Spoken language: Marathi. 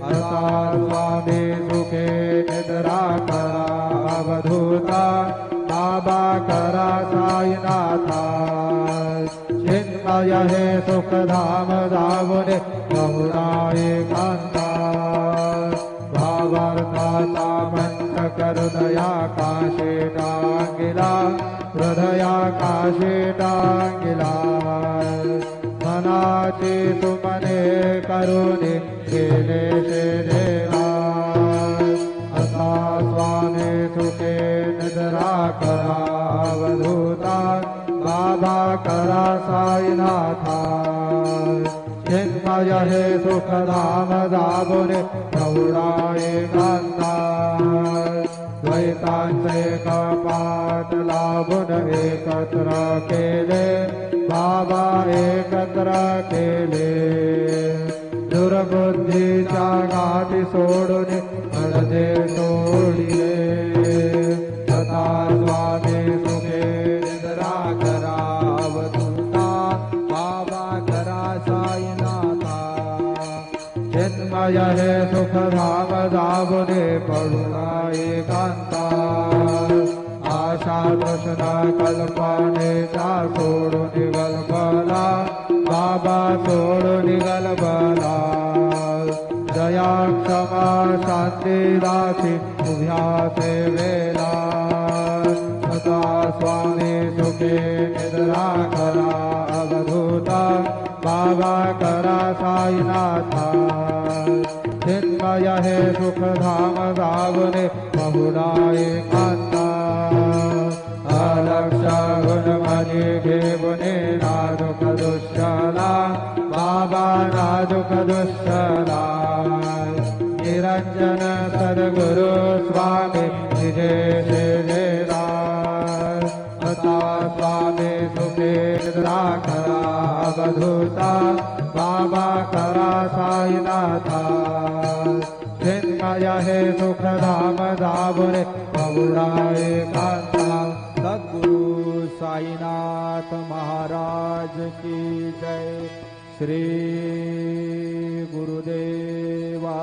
असा स्वामी सुखे निद्रा करा अवधूता बाबा करा साईनाथा चिन्मय हे सुखधाम जावने बहुधा एकांता भावार्थाचा मंत्र करुदया काशे टांगिला हृदया काशे टांगिला मनाची तुमने करुणी केले देवा असा स्वामी सुखे निद्रा करा अवधूता बाबा करा साईनाथा चिन्मय हे सुखधाम जागुने प्रौढा एकांता द्वैतांचे कपाट लाभून एकत्र केले बाबा एकत्र केले दुर्बुद्धीच्या गाठी सोडून पडदे तोडिले तथा स्वामी सुखे निद्रा करा अवधूता बाबा करा साईनाथा चिन्मय हे सुखधाम जागुने पडुना एकांता आशा कृष्ण कल्पनेचा सोडून गलबला बाबा सोडून गलबला दया क्षमा शांती दासी उभ्या सेवेला सदा स्वामी सुखे निद्रा करा अवधूता बाबा करा साईनाथा चिन्मय हे सुखधाम जागुने बहुधा एकांता अलक्ष गुणमणी घेऊने नाजुक दुष्टला बाबा नाजुक दुष्टला निरंजन सद्गुरु स्वामी निजेला अता स्वामी सुखे निद्रा करा अवधूता बाबा करा साईनाथा चिन्मय हे सुखधाम जागुने बहुधा एकांता सद्गुरु साईनाथ महाराज की जय। श्री गुरुदेवा